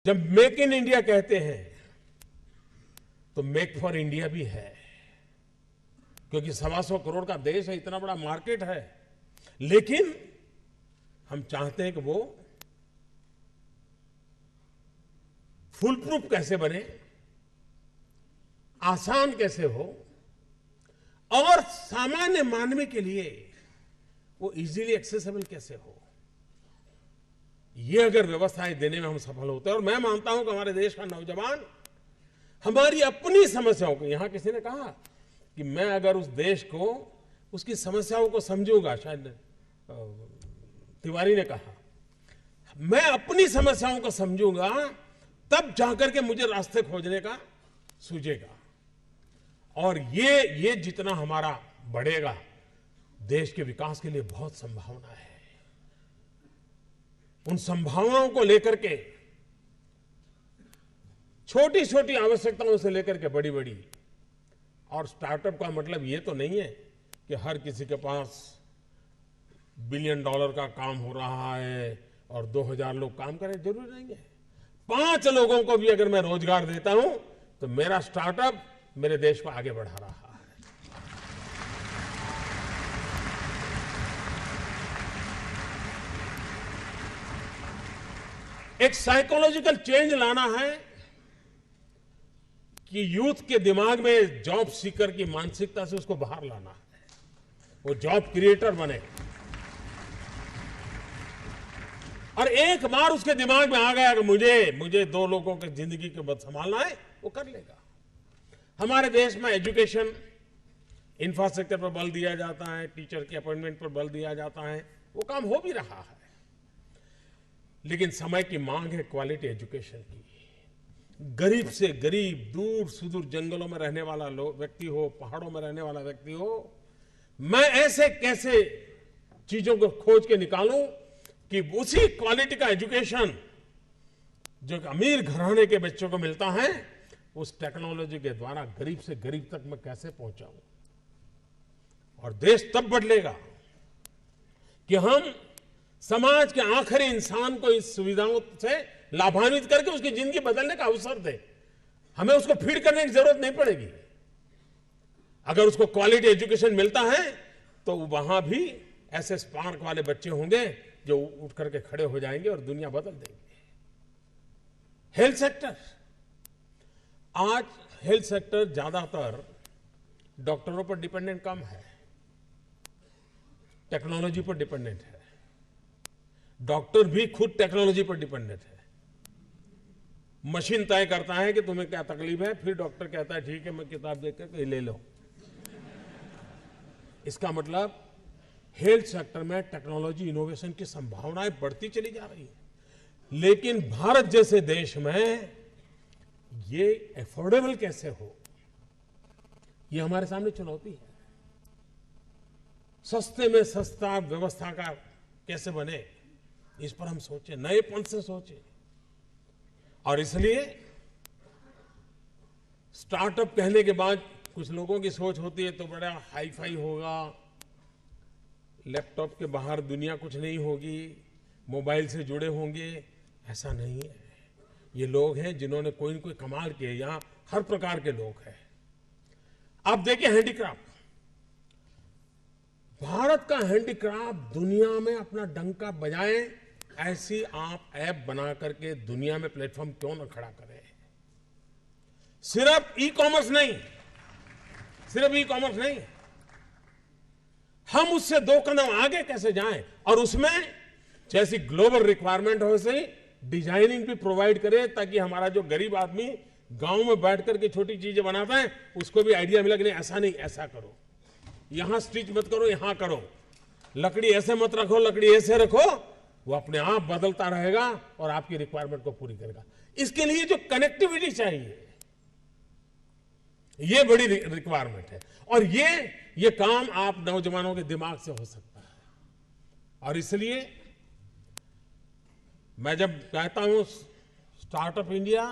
जब make in India कहते हैं तो मेक फॉर इंडिया भी है, क्योंकि 125 करोड़ का देश है, इतना बड़ा मार्केट है। लेकिन हम चाहते हैं कि वो फुल प्रूफ कैसे बने, आसान कैसे हो और सामान्य मानवी के लिए वो इजीली एक्सेसिबल कैसे हो। ये अगर व्यवस्थाएं देने में हम सफल होते हैं, और मैं मानता हूं कि हमारे देश का नौजवान हमारी अपनी समस्याओं को, यहां किसी ने कहा कि मैं अगर उस देश को उसकी समस्याओं को समझूंगा, शायद तिवारी ने कहा, मैं अपनी समस्याओं को समझूंगा तब जाकर के मुझे रास्ते खोजने का सूझेगा। और ये जितना हमारा बढ़ेगा, देश के विकास के लिए बहुत संभावना है। उन संभावनाओं को लेकर के छोटी छोटी आवश्यकताओं से लेकर के बड़ी बड़ी, और स्टार्टअप का मतलब ये तो नहीं है कि हर किसी के पास $1 बिलियन का काम हो रहा है और 2000 लोग काम करें, जरूरी नहीं है। 5 लोगों को भी अगर मैं रोजगार देता हूं तो मेरा स्टार्टअप मेरे देश को आगे बढ़ा रहा है। एक साइकोलॉजिकल चेंज लाना है कि यूथ के दिमाग में जॉब सीकर की मानसिकता से उसको बाहर लाना है, वो जॉब क्रिएटर बने। और एक बार उसके दिमाग में आ गया कि मुझे 2 लोगों की जिंदगी को बद संभालना है, वो कर लेगा। हमारे देश में एजुकेशन इंफ्रास्ट्रक्चर पर बल दिया जाता है, टीचर के अपॉइंटमेंट पर बल दिया जाता है, वो काम हो भी रहा है। लेकिन समय की मांग है क्वालिटी एजुकेशन की। गरीब से गरीब, दूर सुदूर जंगलों में रहने वाला व्यक्ति हो, पहाड़ों में रहने वाला व्यक्ति हो, मैं ऐसे कैसे चीजों को खोज के निकालूं कि उसी क्वालिटी का एजुकेशन जो अमीर घराने के बच्चों को मिलता है, उस टेक्नोलॉजी के द्वारा गरीब से गरीब तक मैं कैसे पहुंचाऊं। और देश तब बदलेगा कि हम समाज के आखिरी इंसान को इस सुविधाओं से लाभान्वित करके उसकी जिंदगी बदलने का अवसर दे। हमें उसको फीड करने की जरूरत नहीं पड़ेगी। अगर उसको क्वालिटी एजुकेशन मिलता है तो वहां भी ऐसे स्पार्क वाले बच्चे होंगे जो उठ करके खड़े हो जाएंगे और दुनिया बदल देंगे। हेल्थ सेक्टर, आज हेल्थ सेक्टर ज्यादातर डॉक्टरों पर डिपेंडेंट कम है, टेक्नोलॉजी पर डिपेंडेंट है। डॉक्टर भी खुद टेक्नोलॉजी पर डिपेंडेंट है। मशीन तय करता है कि तुम्हें क्या तकलीफ है, फिर डॉक्टर कहता है ठीक है, मैं किताब देखकर ले लो। इसका मतलब हेल्थ सेक्टर में टेक्नोलॉजी इनोवेशन की संभावनाएं बढ़ती चली जा रही है। लेकिन भारत जैसे देश में ये अफोर्डेबल कैसे हो, ये हमारे सामने चुनौती है। सस्ते में सस्ता व्यवस्था का कैसे बने, इस पर हम सोचें, नएपन से सोचें। और इसलिए स्टार्टअप कहने के बाद कुछ लोगों की सोच होती है तो बड़ा हाई फाई होगा, लैपटॉप के बाहर दुनिया कुछ नहीं होगी, मोबाइल से जुड़े होंगे। ऐसा नहीं है। ये लोग हैं जिन्होंने कोई न कोई कमाल किए। यहां हर प्रकार के लोग हैं। आप देखिए हैंडीक्राफ्ट, भारत का हैंडीक्राफ्ट दुनिया में अपना डंका बजाए, ऐसी आप ऐप बना करके दुनिया में प्लेटफॉर्म क्यों न खड़ा करें। सिर्फ ई कॉमर्स नहीं, हम उससे 2 कदम आगे कैसे जाएं और उसमें जैसी ग्लोबल रिक्वायरमेंट हो वैसे डिजाइनिंग भी प्रोवाइड करें, ताकि हमारा जो गरीब आदमी गांव में बैठ करके छोटी चीजें बनाता है उसको भी आइडिया मिला कि नहीं, ऐसा नहीं, ऐसा करो, यहां स्टिच मत करो, यहां करो, लकड़ी ऐसे मत रखो, लकड़ी ऐसे रखो। वो अपने आप बदलता रहेगा और आपकी रिक्वायरमेंट को पूरी करेगा। इसके लिए जो कनेक्टिविटी चाहिए, ये बड़ी रिक्वायरमेंट है। और ये काम आप नौजवानों के दिमाग से हो सकता है। और इसलिए मैं जब कहता हूं स्टार्टअप इंडिया,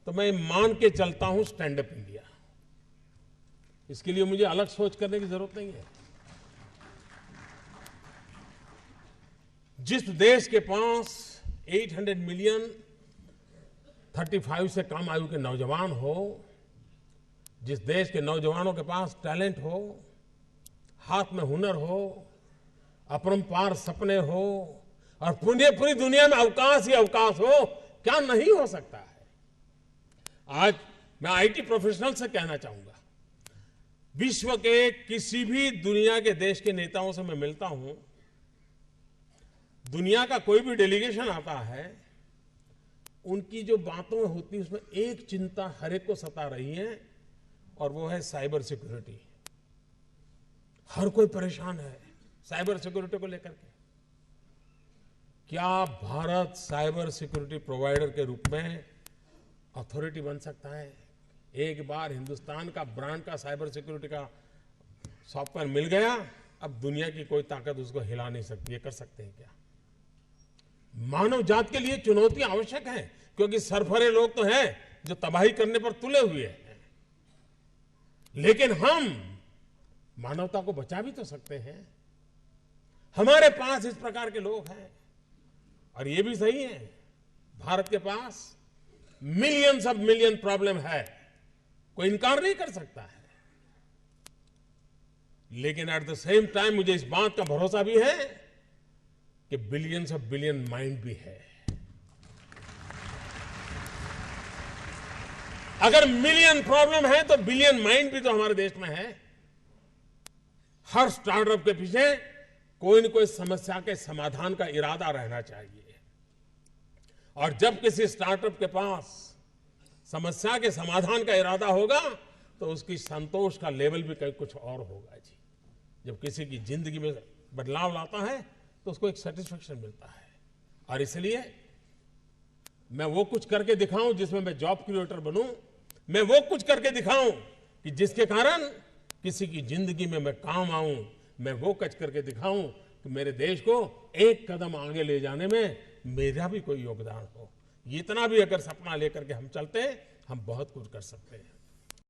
तो मैं मान के चलता हूं स्टैंड अप इंडिया। इसके लिए मुझे अलग सोच करने की जरूरत नहीं है। जिस देश के पास 800 मिलियन 35 से कम आयु के नौजवान हो, जिस देश के नौजवानों के पास टैलेंट हो, हाथ में हुनर हो, अपरंपार सपने हो और पूरी दुनिया में अवकाश ही अवकाश हो, क्या नहीं हो सकता है। आज मैं आईटी प्रोफेशनल से कहना चाहूंगा, विश्व के किसी भी दुनिया के देश के नेताओं से मैं मिलता हूं, दुनिया का कोई भी डेलीगेशन आता है, उनकी जो बातों होती है उसमें एक चिंता हर एक को सता रही है और वो है साइबर सिक्योरिटी। हर कोई परेशान है साइबर सिक्योरिटी को लेकर के। क्या भारत साइबर सिक्योरिटी प्रोवाइडर के रूप में अथॉरिटी बन सकता है? एक बार हिंदुस्तान का ब्रांड का साइबर सिक्योरिटी का सॉफ्टवेयर मिल गया, अब दुनिया की कोई ताकत उसको हिला नहीं सकती। ये कर सकते हैं क्या? मानव जात के लिए चुनौती आवश्यक है, क्योंकि सरफरे लोग तो हैं जो तबाही करने पर तुले हुए हैं, लेकिन हम मानवता को बचा भी तो सकते हैं। हमारे पास इस प्रकार के लोग हैं और ये भी सही है, भारत के पास मिलियंस ऑफ मिलियन प्रॉब्लम है, कोई इनकार नहीं कर सकता है। लेकिन एट द सेम टाइम मुझे इस बात का भरोसा भी है कि बिलियंस ऑफ बिलियन माइंड भी है। अगर मिलियन प्रॉब्लम है तो बिलियन माइंड भी तो हमारे देश में है। हर स्टार्टअप के पीछे कोई न कोई समस्या के समाधान का इरादा रहना चाहिए, और जब किसी स्टार्टअप के पास समस्या के समाधान का इरादा होगा तो उसकी संतोष का लेवल भी कहीं कुछ और होगा जी। जब किसी की जिंदगी में बदलाव लाता है तो उसको एक सेटिस्फेक्शन मिलता है। और इसलिए मैं वो कुछ करके दिखाऊं जिसमें मैं जॉब क्रिएटर बनूं, मैं वो कुछ करके दिखाऊं कि जिसके कारण किसी की जिंदगी में मैं काम आऊं, मैं वो कुछ करके दिखाऊं कि मेरे देश को एक कदम आगे ले जाने में मेरा भी कोई योगदान हो। इतना भी अगर सपना लेकर के हम चलते हैं, हम बहुत कुछ कर सकते हैं।